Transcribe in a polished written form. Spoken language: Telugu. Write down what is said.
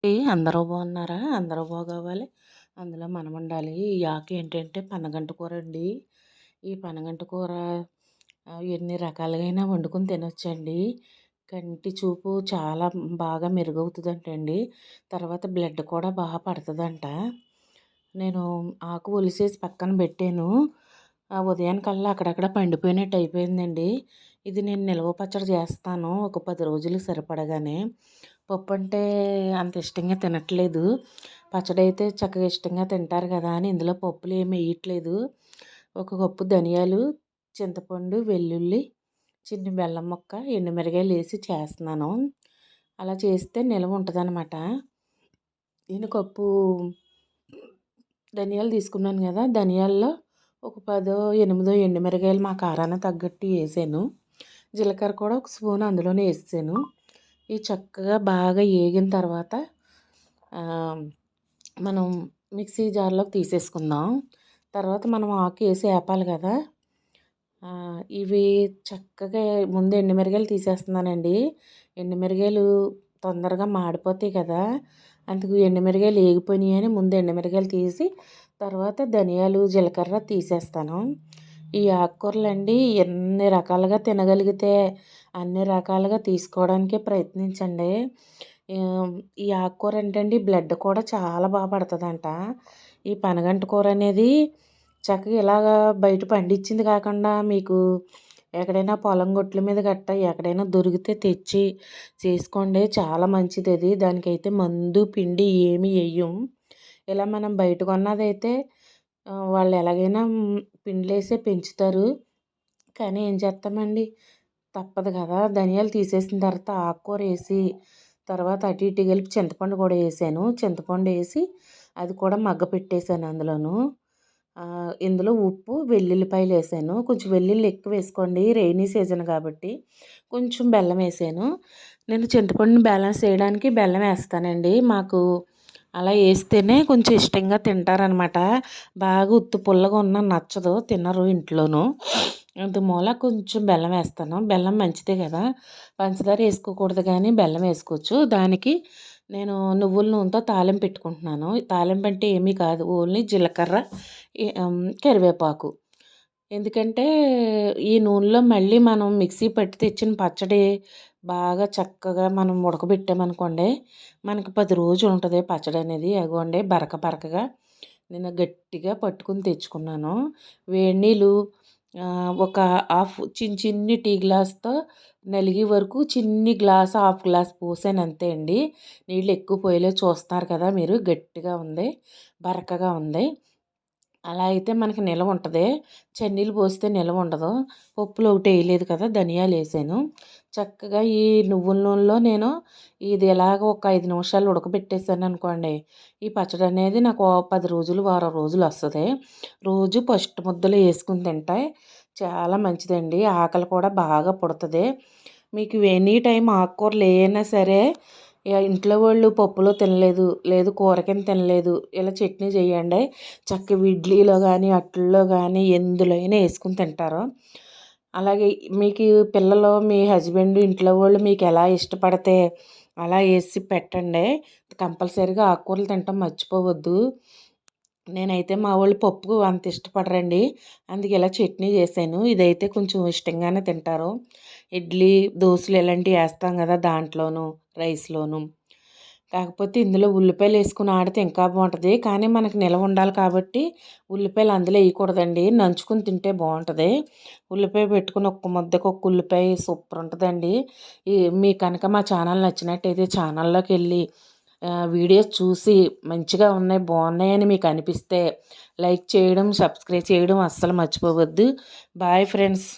అందరూ బాగున్నారా? అందరూ బాగోవాలి. అందులో మనం ఉండాలి. ఈ ఆకు ఏంటంటే పనగంటి కూరండి. ఈ పనగంటి కూర ఎన్ని రకాలుగైనా వండుకొని తినొచ్చండి. కంటి చూపు చాలా బాగా మెరుగవుతదంటండి. తర్వాత బ్లడ్ కూడా బాగా పడతదంట. నేను ఆకు ఒలిసేసి పక్కన పెట్టాను. ఉదయానికల్లా అక్కడక్కడ పండిపోయినట్టు అయిపోయిందండి. ఇది నేను నిల్వ పచ్చడి చేస్తాను. ఒక 10 రోజులకు సరిపడగానే. పప్పు అంటే అంత ఇష్టంగా తినట్లేదు. పచ్చడైతే చక్కగా ఇష్టంగా తింటారు కదా అని ఇందులో పప్పులు ఏమి వేయట్లేదు. ఒక కప్పు ధనియాలు, చింతపండు, వెల్లుల్లి, చిన్న బెల్లం ముక్క, ఎండుమిరగాయలు వేసి చేస్తున్నాను. అలా చేస్తే నిల్వ ఉంటుందన్నమాట. నేను కప్పు ధనియాలు తీసుకున్నాను కదా, ధనియాల్లో ఒక 10, 8 ఎండుమిరగాయలు మా కారానికి తగ్గట్టు వేసాను. జీలకర్ర కూడా ఒక స్పూన్ అందులోనే వేసాను. ఇవి చక్కగా బాగా ఏగిన తర్వాత మనం మిక్సీ జార్లోకి తీసేసుకుందాం. తర్వాత మనం ఆకు వేసి వేపాలి కదా. ఇవి చక్కగా ముందు ఎండుమిరగాయలు తీసేస్తున్నానండి. ఎండుమిరగాయలు తొందరగా మాడిపోతాయి కదా, అందుకు ఎండుమిరగాయలు వేగిపోయినాయి అని ముందు ఎండుమిరగాయలు తీసి తర్వాత ధనియాలు, జీలకర్ర తీసేస్తాను. ఈ ఆకుకూరలండి ఎన్ని రకాలుగా తినగలిగితే అన్ని రకాలుగా తీసుకోవడానికే ప్రయత్నించండి. ఈ ఆకుకూర ఏంటండి బ్లడ్ కూడా చాలా బాగా పడుతుందంట. ఈ పనగంటి కూర అనేది చక్కగా ఇలాగా బయట పండించింది కాకుండా మీకు ఎక్కడైనా పొలం గొట్ల మీద గట్ట ఎక్కడైనా దొరికితే తెచ్చి చేసుకోండి. చాలా మంచిది అది. దానికైతే మందు పిండి ఏమి వేయం. ఇలా మనం బయట కొన్నదైతే వాళ్ళు ఎలాగైనా పిండిలేసే పెంచుతారు. కానీ ఏం చేస్తామండి, తప్పదు కదా. ధనియాలు తీసేసిన తర్వాత ఆకుకూర వేసి తర్వాత అటు ఇటు కలిపి చింతపండు కూడా వేసాను. చింతపండు వేసి అది కూడా మగ్గ పెట్టేశాను అందులోను. ఇందులో ఉప్పు, వెల్లుల్లిపాయలు వేసాను. కొంచెం వెల్లుల్లి ఎక్కువ వేసుకోండి, రెయినీ సీజన్ కాబట్టి. కొంచెం బెల్లం వేసాను. నేను చింతపండుని బ్యాలెన్స్ చేయడానికి బెల్లం వేస్తానండి. మాకు అలా వేస్తేనే కొంచెం ఇష్టంగా తింటారనమాట. బాగా ఉత్తి పుల్లగా ఉన్న నచ్చదు, తినరు ఇంట్లోనూ. అందుమూల కొంచెం బెల్లం వేస్తాను. బెల్లం మంచిదే కదా, పంచదార వేసుకోకూడదు కానీ బెల్లం వేసుకోవచ్చు. దానికి నేను నువ్వుల నూనెతో తాలింపు పెట్టుకుంటున్నాను. తాలింపు అంటే ఏమీ కాదు, ఓన్లీ జీలకర్ర, కరివేపాకు. ఎందుకంటే ఈ నూనెలో మళ్ళీ మనం మిక్సీ పట్టి తెచ్చిన పచ్చడి బాగా చక్కగా మనం ఉడకబెట్టామనుకోండి, మనకి 10 రోజులు ఉంటుంది పచ్చడి అనేది. అగోండి బరక బరకగా నేను గట్టిగా పట్టుకుని తెచ్చుకున్నాను. వేడి నీళ్ళు ఒక హాఫ్ చిన్ని టీ గ్లాస్తో నలిగే వరకు చిన్ని గ్లాస్, హాఫ్ గ్లాస్ పోసాను అంతే అండి. నీళ్ళు ఎక్కువ పోయలే, చూస్తున్నారు కదా మీరు, గట్టిగా ఉంది, బరకగా ఉంది. అలా అయితే మనకి నిలవ ఉంటుంది. చన్నీళ్ళు పోస్తే నిలవ ఉండదు. పప్పులు ఒకటి వేయలేదు కదా, ధనియాలు వేసాను. చక్కగా ఈ నువ్వుల నూనెలో నేను ఇది ఎలాగ ఒక 5 నిమిషాలు ఉడకబెట్టేసాను అనుకోండి, ఈ పచ్చడి అనేది నాకు 10 రోజులు, వారం రోజులు వస్తుంది. రోజు ఫస్ట్ ముద్దలు వేసుకుని తింటే చాలా మంచిదండి. ఆకలి కూడా బాగా పుడుతుంది. మీకు ఎనీ టైం ఆకుకూరలు ఏమైనా సరే ఇంట్లో వాళ్ళు పప్పులో తినలేదు, లేదు కూర కింద తినలేదు, ఇలా చట్నీ చేయండి. చక్కగా ఇడ్లీలో కానీ అట్లలో కానీ ఎందులో అయినా వేసుకుని తింటారు. అలాగే మీకు పిల్లలు, మీ హస్బెండ్, ఇంట్లో వాళ్ళు మీకు ఎలా ఇష్టపడితే అలా వేసి పెట్టండి. కంపల్సరీగా ఆకుకూరలు తినటం మర్చిపోవద్దు. నేనైతే మా వాళ్ళు పప్పు అంత ఇష్టపడరండి, అందుకే ఇలా చట్నీ చేశాను. ఇదైతే కొంచెం ఇష్టంగానే తింటారు. ఇడ్లీ, దోశలు ఇలాంటివి వేస్తాం కదా దాంట్లోనూ, రైస్లోను. కాకపోతే ఇందులో ఉల్లిపాయలు వేసుకుని ఆడితే ఇంకా బాగుంటుంది. కానీ మనకు నిలవ ఉండాలి కాబట్టి ఉల్లిపాయలు అందులో వేయకూడదండి, నంచుకుని తింటే బాగుంటుంది. ఉల్లిపాయ పెట్టుకుని ఒక్క ముద్దకు ఒక ఉల్లిపాయ సూపర్ ఉంటుందండి. మీ కనుక మా ఛానల్ నచ్చినట్టయితే ఛానల్లోకి వెళ్ళి వీడియోస్ చూసి మంచిగా ఉన్నాయి, బాగున్నాయని మీకు అనిపిస్తే లైక్ చేయడం, సబ్స్క్రైబ్ చేయడం అస్సలు మర్చిపోవద్దు. Bye friends.